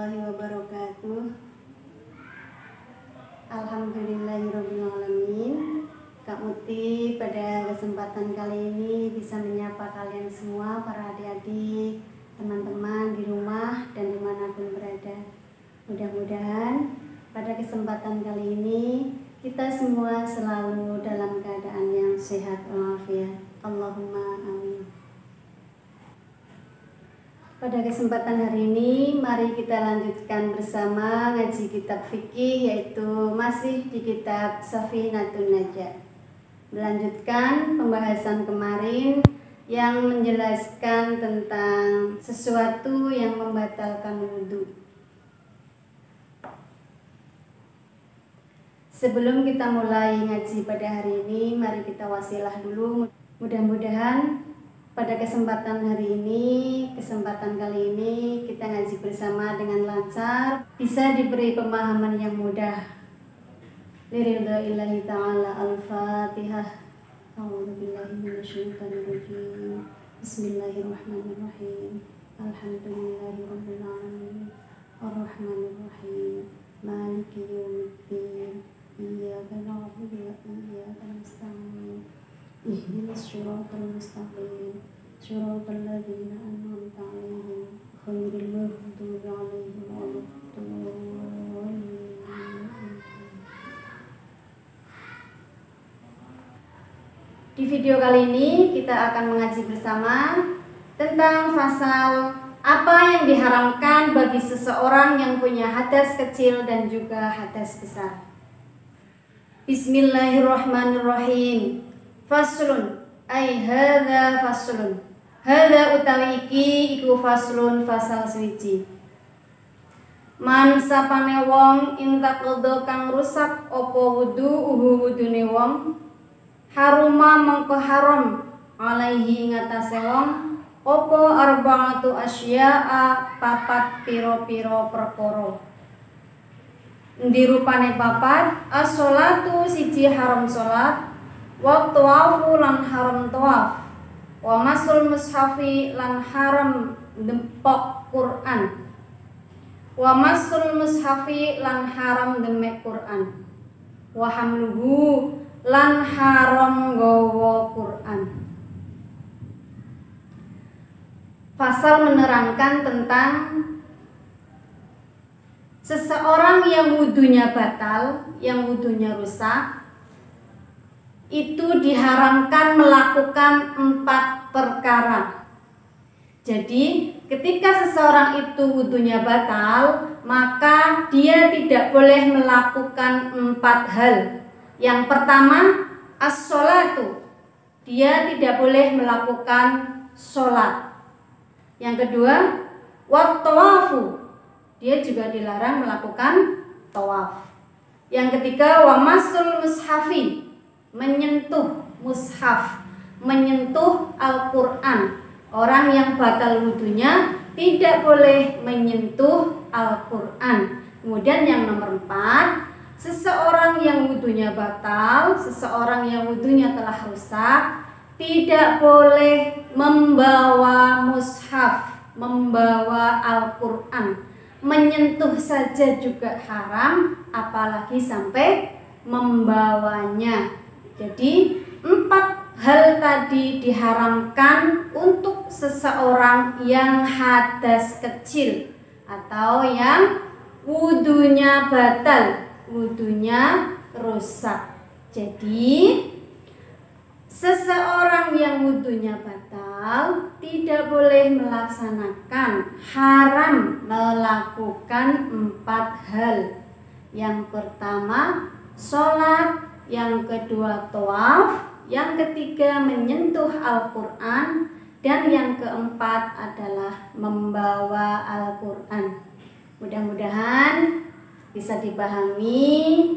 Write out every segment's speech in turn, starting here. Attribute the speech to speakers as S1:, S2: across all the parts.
S1: warahmatullahi wabarakatuh. Alhamdulillahirrabbilalamin. Kak Muti pada kesempatan kali ini bisa menyapa kalian semua, para adik-adik, teman-teman di rumah dan dimanapun berada. Mudah-mudahan pada kesempatan kali ini kita semua selalu dalam keadaan yang sehat walafiat. Allahumma amin. Pada kesempatan hari ini, mari kita lanjutkan bersama ngaji kitab fikih, yaitu masih di kitab Safinatun Najah. Melanjutkan pembahasan kemarin yang menjelaskan tentang sesuatu yang membatalkan wudhu. Sebelum kita mulai ngaji pada hari ini, mari kita wasilah dulu. Mudah-mudahan pada kesempatan kali ini kita ngaji bersama dengan lancar, bisa diberi pemahaman yang mudah. Liridha'illahi ta'ala. Al-Fatihah. A'udzubillahi minasyaitonirrajim. Bismillahirrahmanirrahim. Alhamdulillahirabbil alamin. Arrahmanirrahim. Maliki yaumiddin. Iyyaka na'budu wa iyyaka nasta'in. Ihdinas siratal mustaqim. Siratal ladzina an'amta 'alaihim ghairil maghdubi 'alaihim waladdallin. Di video kali ini kita akan mengaji bersama tentang pasal apa yang diharamkan bagi seseorang yang punya hadas kecil dan juga hadas besar. Bismillahirrahmanirrahim. Faslun, ay hadza faslun. Hadza utawi iki iku faslun fasal suci. Man sapane wong intaqadha kang rusak apa wudune wong, haruma mangko haram alaihi ngatasé wong apa arba'atu asya'a papat pira-pira perkara. Endi rupane papat? As-sholatu siji haram salat, wa tawafu lan haram tawaf, wa masul mushafi lan haram dempok Quran, wa masul mushafi lan haram demek Quran, wa hamluhu lan haram gawa Quran. Pasal menerangkan tentang seseorang yang wudunya batal, yang wudunya rusak, itu diharamkan melakukan 4 perkara. Jadi ketika seseorang itu wudunya batal, maka dia tidak boleh melakukan 4 hal. Yang pertama, as-sholatu, dia tidak boleh melakukan sholat. Yang kedua, wat-tawafu, dia juga dilarang melakukan tawaf. Yang ketiga, wa masul mushafi, menyentuh mushaf, menyentuh Al-Quran. Orang yang batal wudunya tidak boleh menyentuh Al-Quran. Kemudian yang nomor 4, seseorang yang wudunya batal, seseorang yang wudunya telah rusak, tidak boleh membawa mushaf, membawa Al-Quran. Menyentuh saja juga haram, apalagi sampai membawanya. Jadi 4 hal tadi diharamkan untuk seseorang yang hadas kecil atau yang wudunya batal, wudunya rusak. Jadi seseorang yang wudunya batal tidak boleh melaksanakan, haram melakukan 4 hal. Yang pertama sholat, yang kedua tawaf, yang ketiga menyentuh Al-Quran, dan yang keempat adalah membawa Al-Quran. Mudah-mudahan bisa dipahami,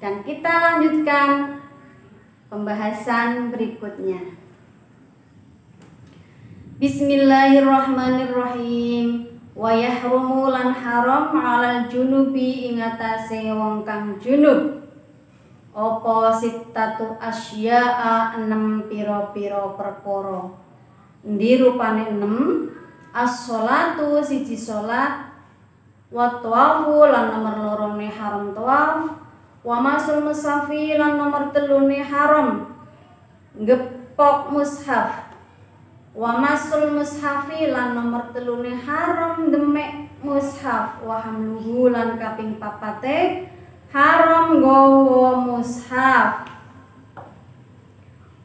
S1: dan kita lanjutkan pembahasan berikutnya. Bismillahirrahmanirrahim. Wa yahrumu lan haram 'alal junubi ing atase wong kang junub apa sittatu asya'a 6 pira-pira perkara. Endi rupane 6? As-sholatu siji salat,
S2: wa tawafu lan nomor lorone haram tawaf, wa masul mushafi lan nomor telune haram ngepok mushaf, wa masul mushafi lan nomor telune haram demek mushaf, wa hamluhu lan kaping papate haram nggawa mushaf,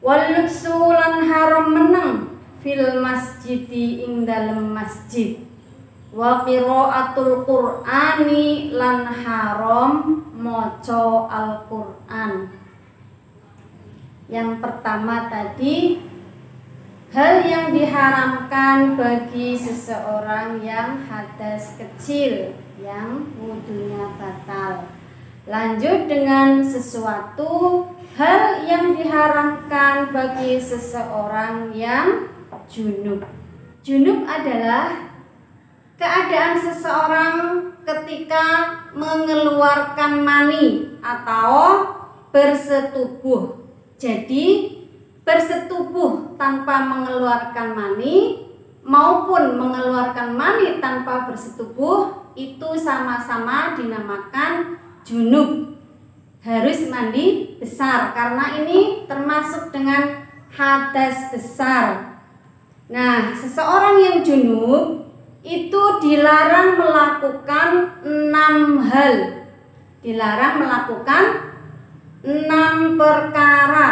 S2: wal lubsu lan haram meneng fil masjidi ing dalem masjid, wa qiraatul qur'ani lan haram maca Al-Qur'an. Yang pertama tadi, hal yang diharamkan bagi seseorang yang hadas kecil, yang wudunya batal. Lanjut dengan sesuatu hal yang diharamkan bagi seseorang yang junub. Junub adalah keadaan seseorang ketika mengeluarkan mani atau bersetubuh. Jadi bersetubuh tanpa mengeluarkan mani maupun mengeluarkan mani tanpa bersetubuh itu sama-sama dinamakan junub. Harus mandi besar karena ini termasuk dengan hadas besar. Nah, seseorang yang junub itu dilarang melakukan 6 hal. Dilarang melakukan 6 perkara.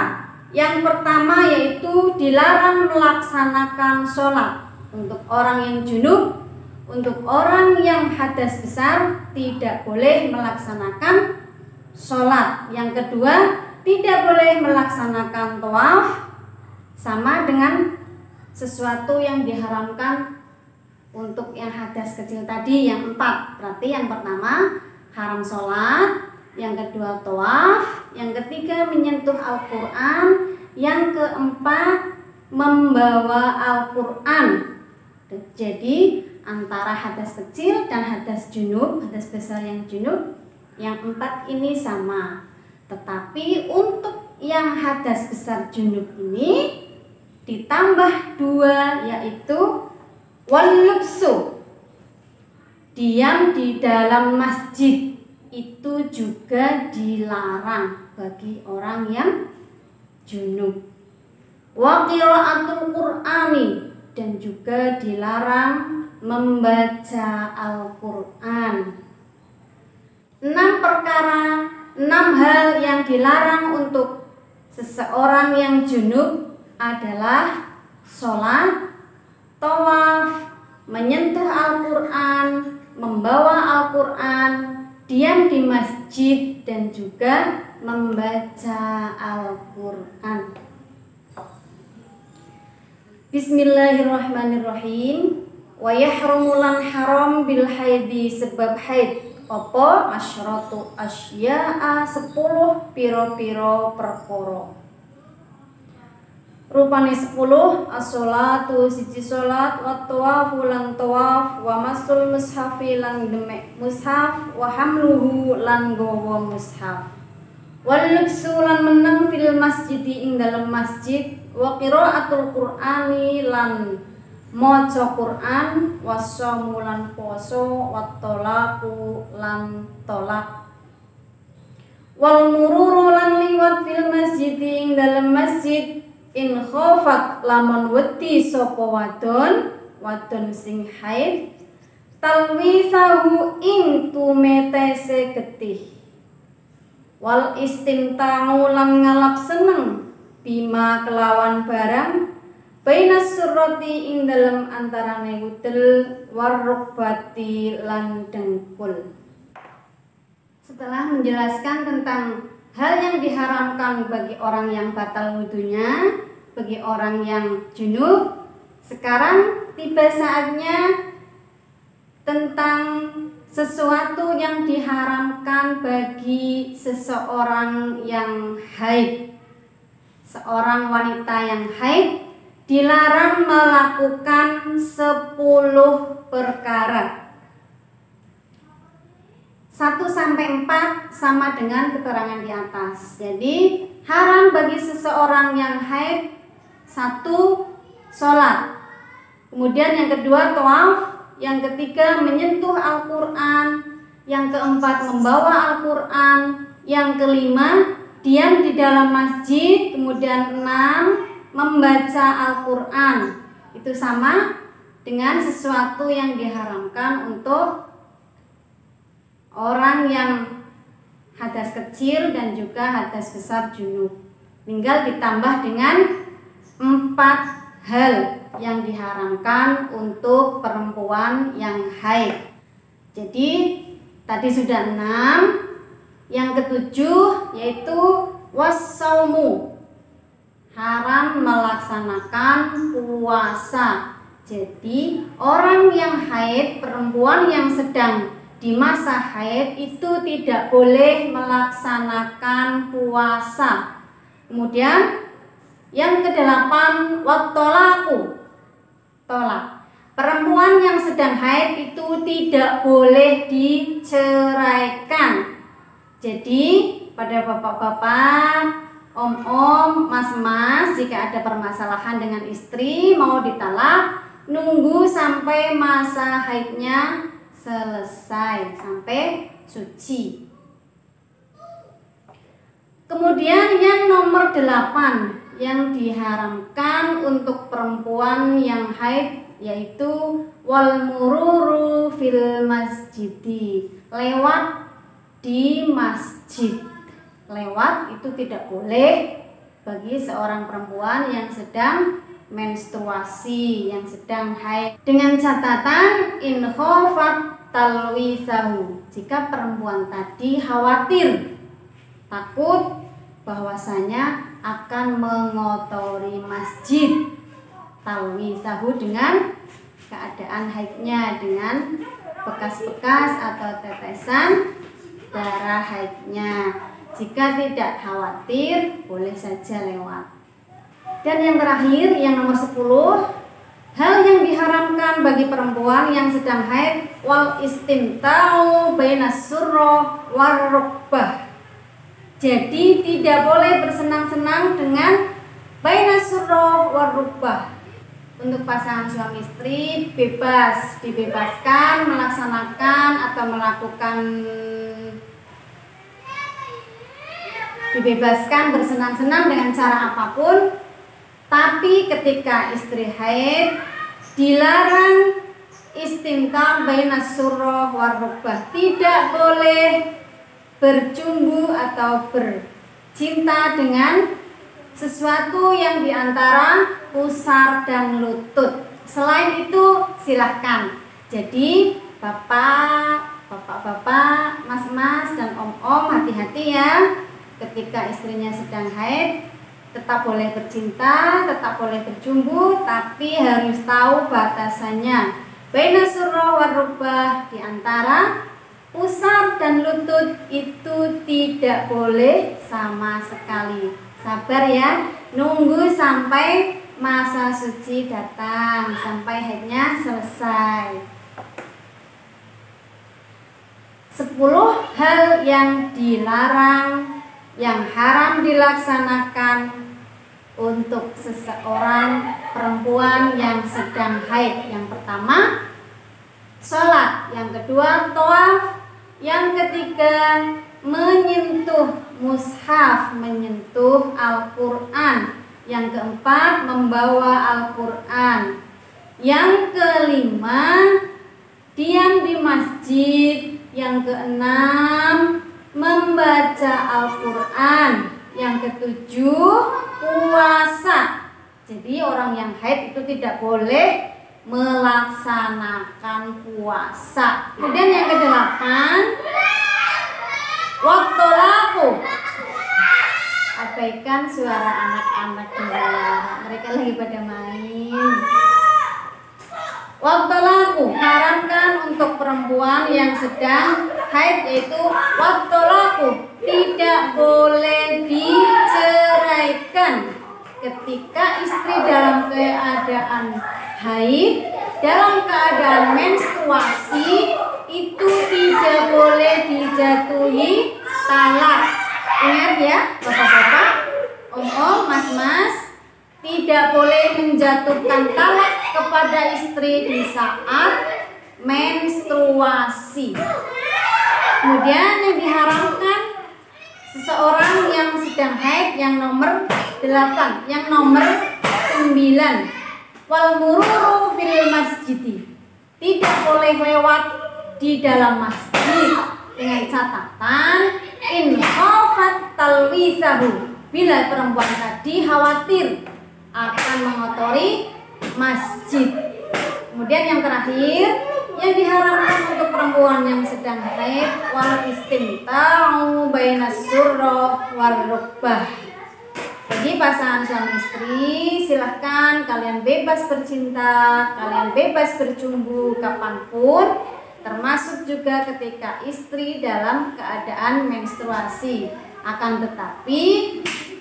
S2: Yang pertama yaitu dilarang melaksanakan sholat. Untuk orang yang junub, untuk orang yang hadas besar tidak boleh melaksanakan sholat. Yang kedua, tidak boleh melaksanakan tawaf, sama dengan sesuatu yang diharamkan untuk yang hadas kecil tadi, yang 4. Berarti yang pertama haram sholat, yang kedua tawaf, yang ketiga menyentuh Al-Quran, yang keempat membawa Al-Quran. Jadi antara hadas kecil dan hadas junub, hadas besar yang junub, yang 4 ini sama. Tetapi untuk yang hadas besar junub ini ditambah 2, yaitu wal lubsu, diam di dalam masjid, itu juga dilarang bagi orang yang junub. Wa qiraatul qur'ani, dan juga dilarang membaca Al-Qur'an. 6 perkara, 6 hal yang dilarang untuk seseorang yang junub adalah sholat, tawaf, menyentuh Al-Quran, membawa Al-Quran, diam di masjid, dan juga membaca Al-Quran. Bismillahirrahmanirrahim. Wa yahrumu lan haram bil haidi sebab haid apa asyratu asya'a 10 piro-piro perkara. Rupane 10, as-sholatu siji sholat, wa tawafu lan tawaf, wa masul mushafi lan demek mushaf, wa hamluhu lan gawa mushaf, wal lubsu lan meneng fil masjidi ing dalem masjid, wa qiraatul qur'ani lan maca Qur'an, wa shamu lan poso, wa talaqu lan tolak, wal mururu lan liwat fil masjidi ing dalem masjid in khofat lamun wedi sapa wadon sing haid, talwisahu ing tumetese getih, wal istimta'u lan ngalap seneng bima kelawan barang bainas surrati ing dalem antarane wudel warrukbati lan dengkul. Setelah menjelaskan tentang hal yang diharamkan bagi orang yang batal wudunya, bagi orang yang junub, sekarang tiba saatnya tentang sesuatu yang diharamkan bagi seseorang yang haid. Seorang wanita yang haid dilarang melakukan 10 perkara. 1-4 sama dengan keterangan di atas. Jadi haram bagi seseorang yang haid 1, sholat. Kemudian yang kedua tawaf. Yang ketiga menyentuh Al-Quran. yang keempat membawa Al-Quran, yang kelima diam di dalam masjid, kemudian 6 membaca Al-Quran. Itu sama dengan sesuatu yang diharamkan untuk orang yang hadas kecil dan juga hadas besar junub. Tinggal ditambah dengan 4 hal yang diharamkan untuk perempuan yang haid. Jadi tadi sudah 6. Yang ketujuh yaitu wassaumu, haram melaksanakan puasa. Jadi orang yang haid, perempuan yang sedang di masa haid itu tidak boleh melaksanakan puasa. Kemudian yang ke-8 wattolaku, tolak. Perempuan yang sedang haid itu tidak boleh diceraikan. Jadi pada bapak-bapak, om-om, mas-mas, jika ada permasalahan dengan istri mau ditalak, nunggu sampai masa haidnya selesai, sampai suci. Kemudian yang nomor 8 yang diharamkan untuk perempuan yang haid yaitu wal mururu fil masjidi, lewat di masjid. Lewat itu tidak boleh bagi seorang perempuan yang sedang menstruasi, yang sedang haid, dengan catatan in khofat talwisahu, jika perempuan tadi khawatir, takut bahwasanya akan mengotori masjid. Talwisahu dengan keadaan haidnya, dengan bekas-bekas atau tetesan darah haidnya. Jika tidak khawatir, boleh saja lewat. Dan yang terakhir, yang nomor 10, hal yang diharamkan bagi perempuan yang sedang haid wal istimta'u bainas surrah war rukbah. Jadi tidak boleh bersenang-senang dengan bainas surrah war rukbah. Untuk pasangan suami istri bebas, dibebaskan melaksanakan atau melakukan, dibebaskan bersenang-senang dengan cara apapun. Tapi ketika istri haid dilarang istimta' bainas surrah war rukbah, tidak boleh bercumbu atau bercinta dengan sesuatu yang diantara pusar dan lutut. Selain itu silahkan. Jadi bapak-bapak, mas-mas dan om-om, hati-hati ya. Ketika istrinya sedang haid, tetap boleh bercinta, tetap boleh bercumbu, tapi harus tahu batasannya. Bainas surrah war rukbah, diantara pusar dan lutut itu tidak boleh sama sekali. Sabar ya, nunggu sampai masa suci datang, sampai haidnya selesai. 10 hal yang dilarang, yang haram dilaksanakan untuk seseorang perempuan yang sedang haid. Yang pertama, sholat. Yang kedua, tawaf. Yang ketiga, menyentuh mushaf, menyentuh Al-Quran. Yang keempat, membawa Al-Quran. Yang kelima, diam di masjid. Yang keenam, membaca Al-Quran. Yang ketujuh, puasa. Jadi orang yang haid itu tidak boleh melaksanakan puasa. Kemudian yang ke-8, wattolaku. Abaikan suara anak-anak di luar, mereka lagi pada main. Wattolaku, haramkan untuk perempuan yang sedang haid, yaitu wattolaku, tidak boleh diceraikan. Ketika istri dalam keadaan haid, dalam keadaan menstruasi, itu tidak boleh dijatuhi talak. Ingat ya bapak-bapak, om-om, mas-mas, tidak boleh menjatuhkan talak kepada istri di saat menstruasi. Kemudian yang diharamkan seseorang yang sedang haid yang nomor 8, yang nomor 9. Wal mururu fil masjidi. Tidak boleh lewat di dalam masjid dengan catatan in khafat talwisahu. Bila perempuan tadi khawatir akan mengotori masjid. Kemudian yang terakhir, yang diharamkan untuk perempuan yang sedang haid wal istimta'u bainas surrah wal rukbah. Jadi pasangan suami istri silahkan kalian bebas bercinta, kalian bebas bercumbu kapanpun, termasuk juga ketika istri dalam keadaan menstruasi. Akan tetapi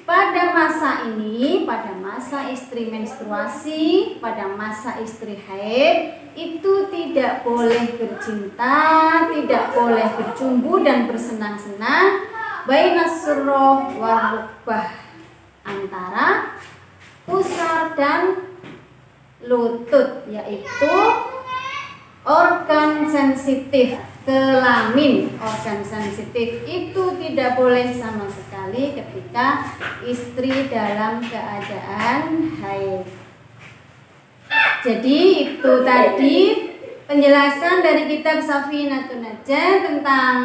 S2: pada masa ini, pada masa istri menstruasi, pada masa istri haid, itu tidak boleh bercinta, tidak boleh bercumbu dan bersenang-senang bainas surrah wal rukbah, antara pusar dan lutut, yaitu organ sensitif kelamin. Organ sensitif itu tidak boleh sama sekali ketika istri dalam keadaan haid. Jadi itu tadi penjelasan dari kitab Safinatun Najah tentang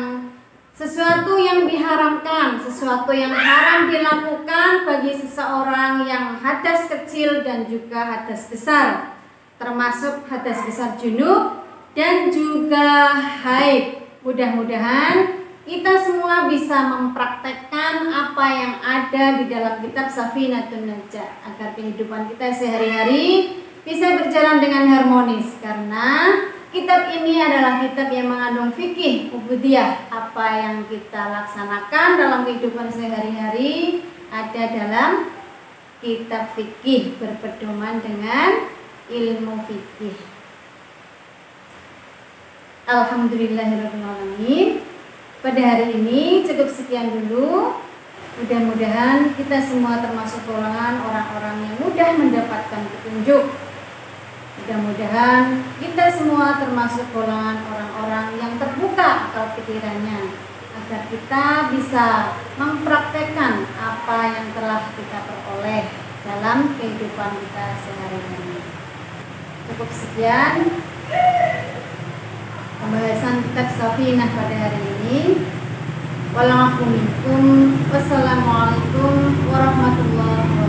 S2: sesuatu yang diharamkan, sesuatu yang haram dilakukan bagi seseorang yang hadas kecil dan juga hadas besar, termasuk hadas besar junub dan juga haid. Mudah-mudahan kita semua bisa mempraktekkan apa yang ada di dalam kitab Safinatun Najah agar kehidupan kita sehari-hari bisa berjalan dengan harmonis, karena kitab ini adalah kitab yang mengandung fikih ubudiyah. Apa yang kita laksanakan dalam kehidupan sehari-hari ada dalam kitab fikih berpedoman dengan ilmu fikih. Alhamdulillahirrahmanirrahim. Pada hari ini cukup sekian dulu. Mudah-mudahan kita semua termasuk golongan orang-orang yang mudah mendapatkan petunjuk. Mudah-mudahan kita semua termasuk golongan orang-orang yang terbuka akal pikirannya, agar kita bisa mempraktekkan apa yang telah kita peroleh dalam kehidupan kita sehari-hari. Cukup sekian pembahasan kitab Safinah pada hari ini. Wassalamualaikum warahmatullahi wabarakatuh.